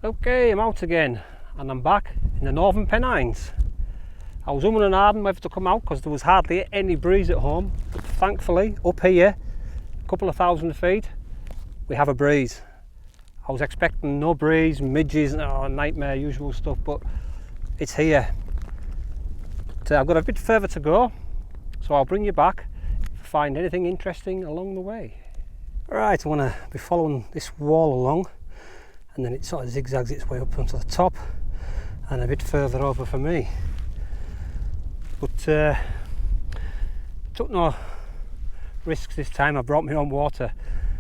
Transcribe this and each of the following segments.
Okay, I'm out again and I'm back in the Northern Pennines. I was umming and ahhing whether to come out because there was hardly any breeze at home, but thankfully up here, a couple of thousand feet, we have a breeze. I was expecting no breeze, midges, nightmare usual stuff, but it's here. But I've got a bit further to go, so I'll bring you back if I find anything interesting along the way. Right, I want to be following this wall along, and then it sort of zigzags its way up onto the top and a bit further over for me. But took no risks this time. I brought my own water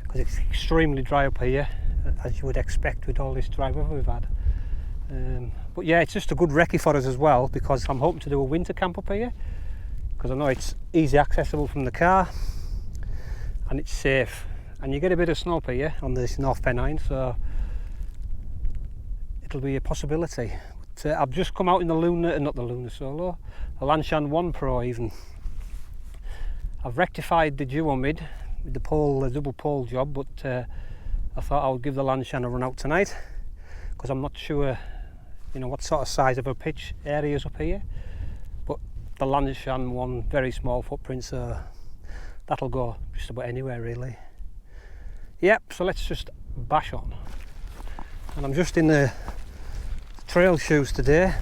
because it's extremely dry up here, as you would expect with all this dry weather we've had. But yeah, it's just a good recce for us as well, because I'm hoping to do a winter camp up here, because I know it's easy accessible from the car and it's safe, and you get a bit of snow up here on this North Pennines, so it'll be a possibility. But I've just come out in the Solo, the Lanshan 1 Pro even. I've rectified the duo mid with the double pole job, but I thought I would give the Lanshan a run out tonight, because I'm not sure, what sort of size of a pitch area is up here. But the Lanshan 1, very small footprint, so that'll go just about anywhere really. Yep, so let's just bash on. And I'm just in the trail shoes today,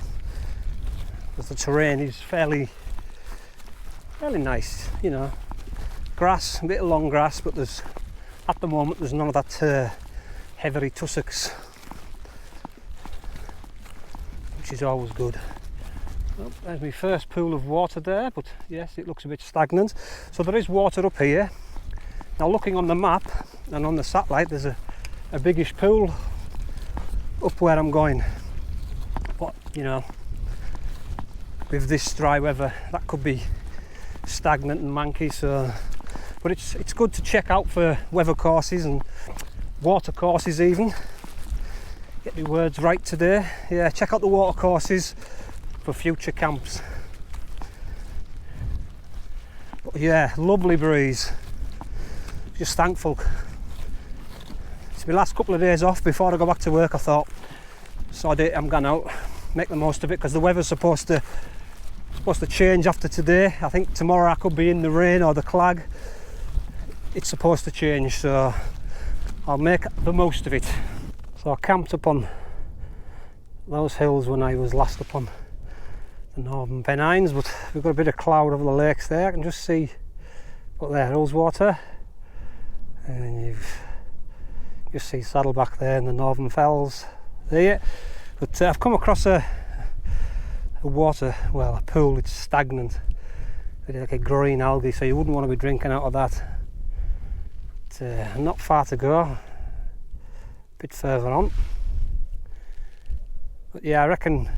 because the terrain is fairly nice, grass, a bit of long grass, but at the moment there's none of that heavy tussocks, which is always good. Oh, there's my first pool of water there, but yes, it looks a bit stagnant. So there is water up here. Now looking on the map and on the satellite, there's a biggish pool up where I'm going. But with this dry weather, that could be stagnant and manky, so but it's good to check out for weather courses and water courses even. Get the words right today. Yeah, check out the water courses for future camps. But yeah, lovely breeze. Just thankful. It's my last couple of days off before I go back to work. I thought, sod it, I'm going out, make the most of it, because the weather's supposed to change after today. I think tomorrow I could be in the rain or the clag. It's supposed to change, so I'll make the most of it. So I camped up on those hills when I was last up on the Northern Pennines, but we've got a bit of cloud over the lakes there. I can just see, but there, Rosewater, and you've just see Saddleback there in the Northern Fells there. But I've come across a pool. It's stagnant, it's like a green algae, so you wouldn't want to be drinking out of that. But, not far to go, a bit further on. But yeah, I reckon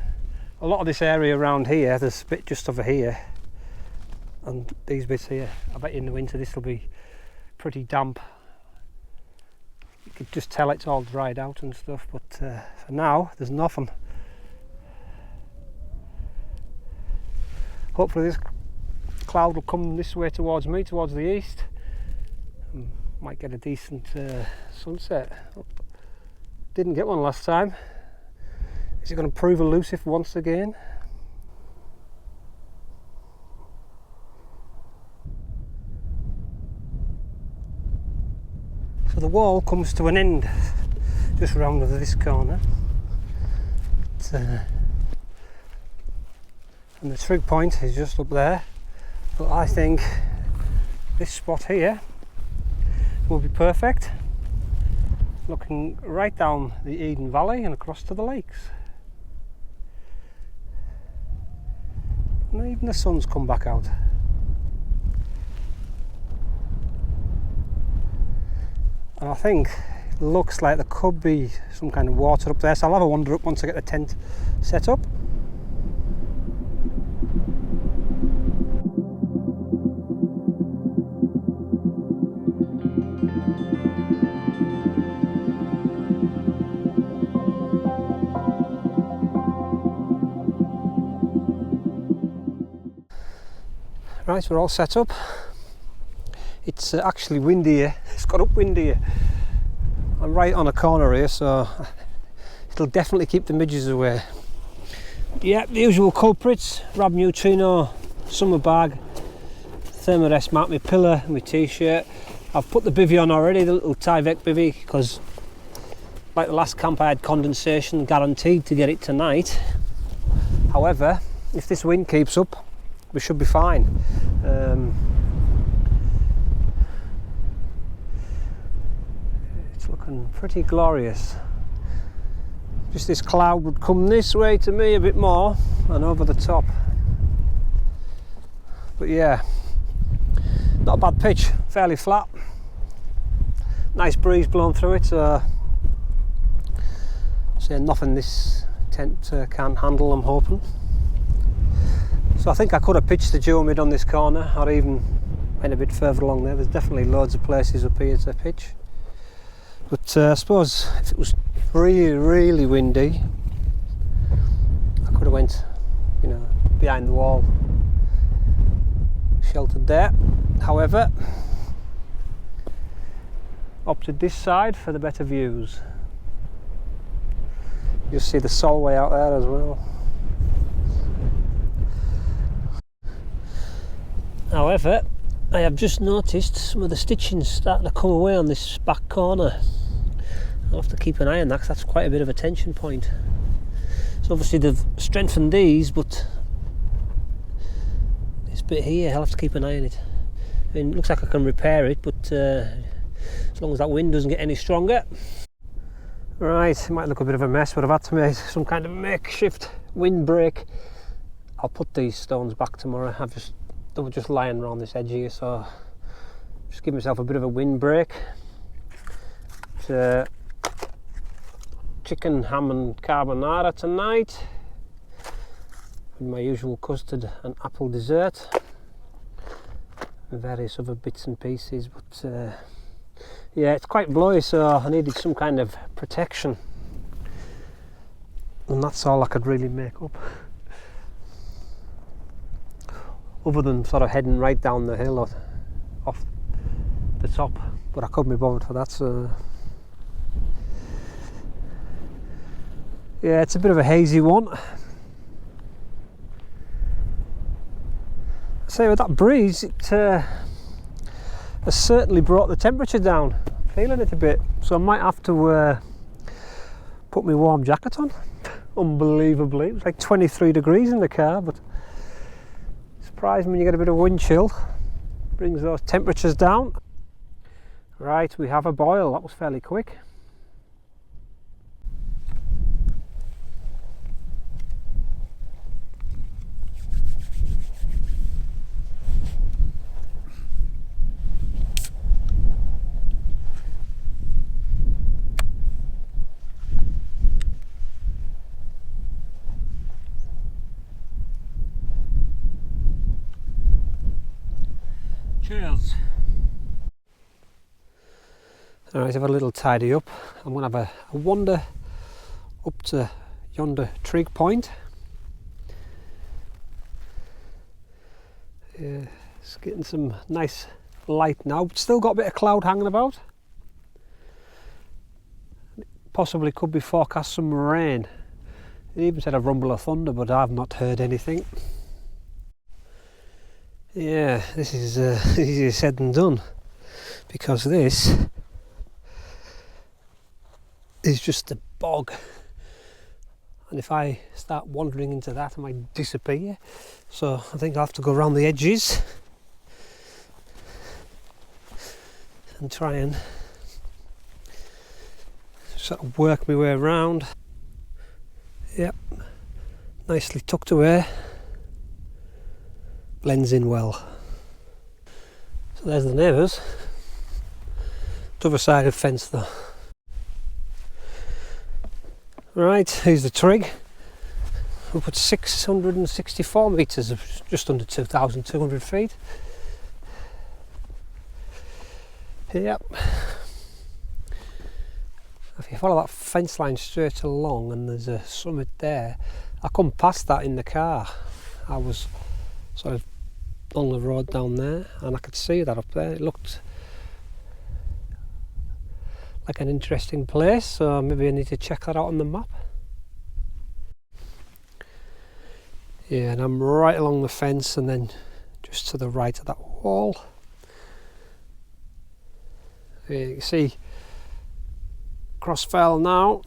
a lot of this area around here, there's a bit just over here and these bits here, I bet in the winter this will be pretty damp. You could just tell it's all dried out and stuff, but for now there's nothing. Hopefully this cloud will come this way towards me, towards the east. Might get a decent sunset. Didn't get one last time. Is it going to prove elusive once again? So the wall comes to an end just round this corner. And the trig point is just up there, but I think this spot here will be perfect, looking right down the Eden Valley and across to the lakes. And even the sun's come back out. And I think it looks like there could be some kind of water up there, so I'll have a wander up once I get the tent set up. Right, we're all set up. It's actually windy here. It's got upwind here. I'm right on a corner here, so It'll definitely keep the midges away. Yeah, the usual culprits: Rab Neutrino, summer bag, Thermarest mat, my pillar, my t-shirt. I've put the bivvy on already, the little Tyvek bivvy, because like the last camp I had condensation guaranteed to get it tonight. However, if this wind keeps up, we should be fine. It's looking pretty glorious. Just this cloud would come this way to me a bit more and over the top. But yeah, not a bad pitch, fairly flat. Nice breeze blowing through it, so nothing this tent can't handle, I'm hoping. So I think I could have pitched the dual mid on this corner, or even went a bit further along there. There's definitely loads of places up here to pitch. But I suppose if it was really windy, I could have went, you know, behind the wall, sheltered there. However, opted this side for the better views. You'll see the Solway out there as well. However, I have just noticed some of the stitching starting to come away on this back corner. I'll have to keep an eye on that, because that's quite a bit of a tension point. So obviously they've strengthened these, but this bit here, I'll have to keep an eye on it. I mean, it looks like I can repair it, but as long as that wind doesn't get any stronger. Right, it might look a bit of a mess, but I've had to make some kind of makeshift windbreak. I'll put these stones back tomorrow. They were just lying around this edge here, so just give myself a bit of a windbreak. Chicken, ham and carbonara tonight, with my usual custard and apple dessert, and various other bits and pieces. But yeah, it's quite blowy, so I needed some kind of protection, and that's all I could really make up, other than sort of heading right down the hill or off the top, but I couldn't be bothered for that. So yeah, it's a bit of a hazy one. I say, with that breeze, it has certainly brought the temperature down. I'm feeling it a bit, so I might have to put my warm jacket on. Unbelievably, it was like 23 degrees in the car, but surprising when you get a bit of wind chill. Brings those temperatures down. Right, we have a boil. That was fairly quick. Cheers. Alright, have a little tidy up. I'm going to have a wander up to yonder trig point. Yeah, it's getting some nice light now, but still got a bit of cloud hanging about. Possibly could be forecast some rain. It even said a rumble of thunder, but I've not heard anything. Yeah, this is easier said than done, because this is just a bog, and if I start wandering into that, I might disappear. So I think I'll have to go around the edges and try and sort of work my way around. Yep, nicely tucked away. Blends in well. So there's the neighbours. Double-sided fence though. Right, here's the trig. Up at 664 metres, just under 2,200 feet. Yep. If you follow that fence line straight along, and there's a summit there, I come past that in the car. I was sort of on the road down there, and I could see that up there. It looked like an interesting place, so maybe I need to check that out on the map. Yeah, and I'm right along the fence and then just to the right of that wall. Yeah, you can see Crossfell now.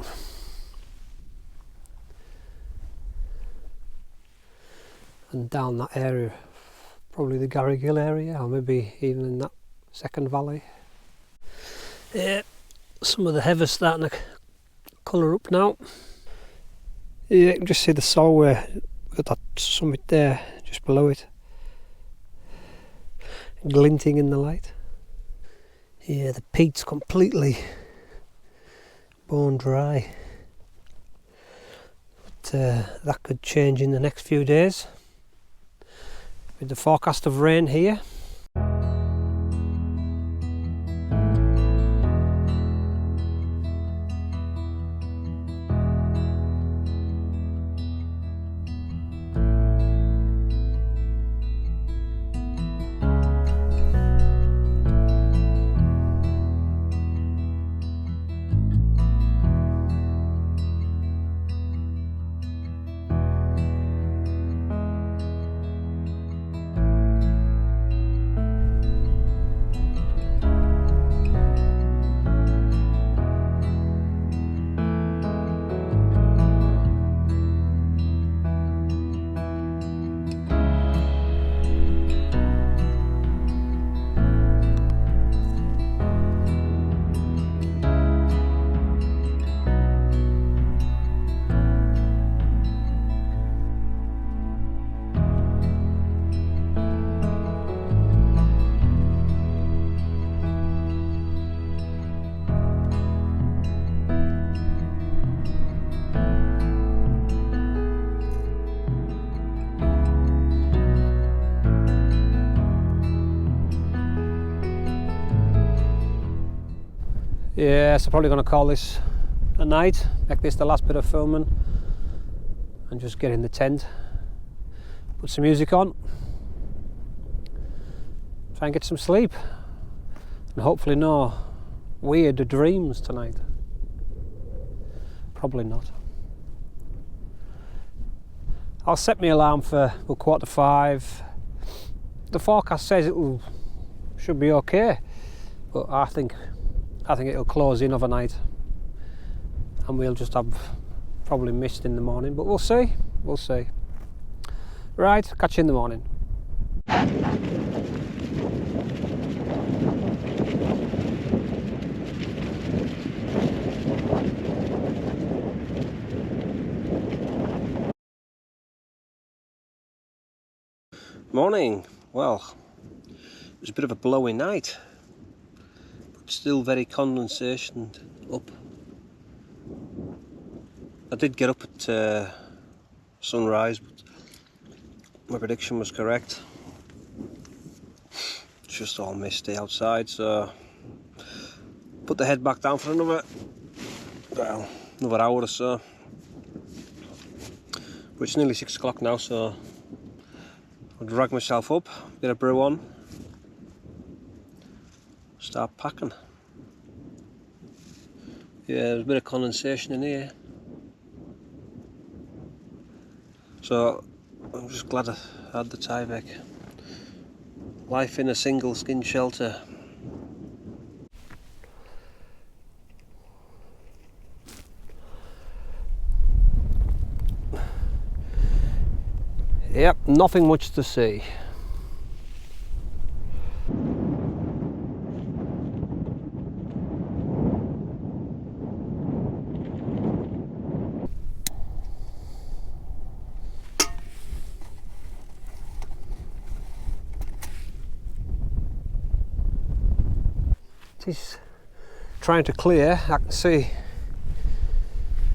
And down that area, probably the Garrigill area, or maybe even in that second valley. Yeah, some of the heather's starting to colour up now. Yeah, you can just see the Solway, got that summit there, just below it, glinting in the light. Yeah, the peat's completely bone dry. But that could change in the next few days. With the forecast of rain here. Yeah, so probably going to call this a night, make this the last bit of filming and just get in the tent, put some music on, try and get some sleep and hopefully no weird dreams tonight. Probably not. I'll set my alarm for 4:45. The forecast says should be okay, but I think it'll close in overnight and we'll just have probably mist in the morning, but we'll see. Right, catch you in the morning. Morning. Well, it was a bit of a blowy night. Still very condensation up. I did get up at sunrise, but my prediction was correct. It's just all misty outside, so put the head back down for another hour or so. But it's nearly 6 o'clock now, so I'll drag myself up, get a brew on, start packing. Yeah, there's a bit of condensation in here, so I'm just glad I had the Tyvek. Life in a single skin shelter. Yep, nothing much to see. It's trying to clear. I can see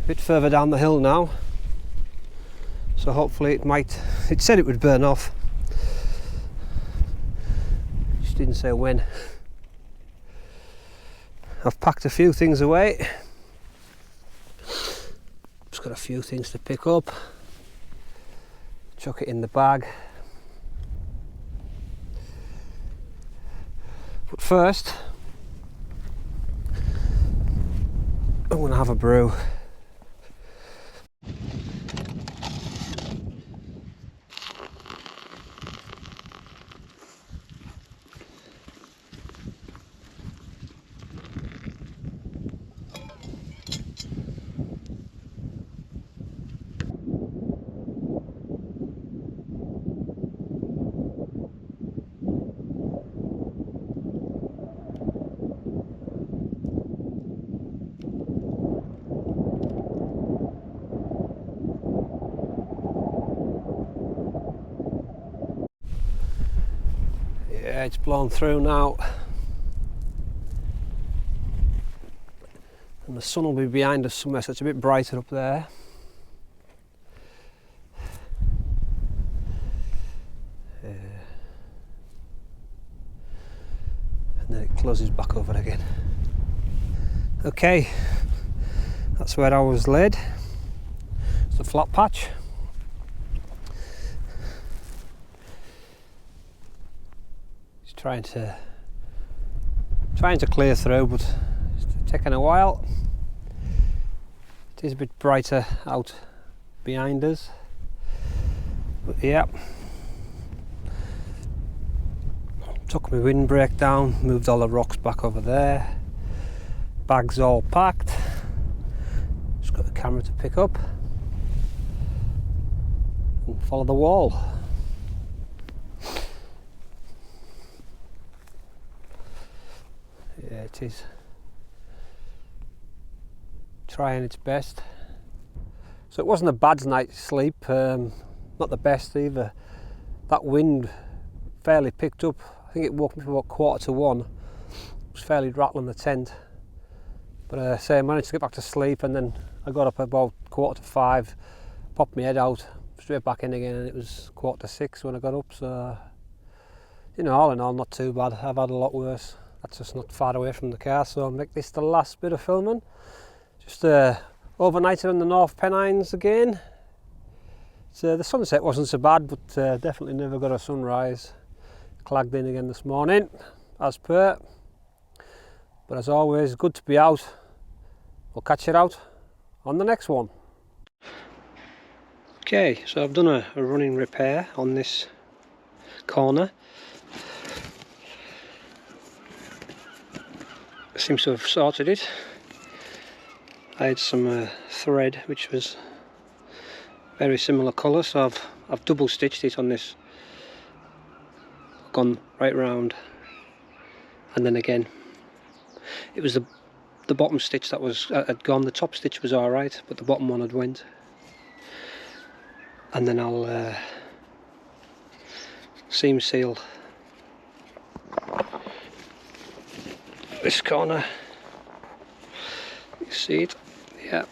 a bit further down the hill now, so hopefully it said it would burn off, just didn't say when. I've packed a few things away, just got a few things to pick up, chuck it in the bag. But first I'm going to have a brew. Yeah, it's blown through now. And the sun will be behind us somewhere, so it's a bit brighter up there. And then it closes back over again. Okay, that's where I was laid. It's a flat patch. Just trying to clear through, but it's taking a while. It is a bit brighter out behind us, but yeah. Took my windbreak down, moved all the rocks back over there. Bags all packed. Just got the camera to pick up and follow the wall. Yeah, it is trying its best. So it wasn't a bad night's sleep, not the best either. That wind fairly picked up. I think it woke me for about 1:45. It was fairly rattling the tent, but I managed to get back to sleep, and then I got up about 4:45, popped my head out, straight back in again, and it was 5:45 when I got up. So, you know, all in all, not too bad. I've had a lot worse. That's just not far away from the car, so I'll make this the last bit of filming. Just overnighted on the North Pennines again. So the sunset wasn't so bad, but definitely never got a sunrise. Clagged in again this morning, as per. But as always, good to be out. We'll catch you out on the next one. Okay, so I've done a running repair on this corner. Seems to have sorted it. I had some thread which was very similar colour, so I've double stitched it on this. Gone right round, and then again it was the bottom stitch that had gone. The top stitch was alright, but the bottom one had went. And then I'll seam seal this corner. You see it? Yeah.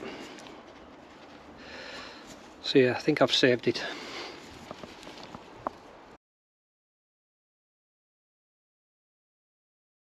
So yeah, I think I've saved it.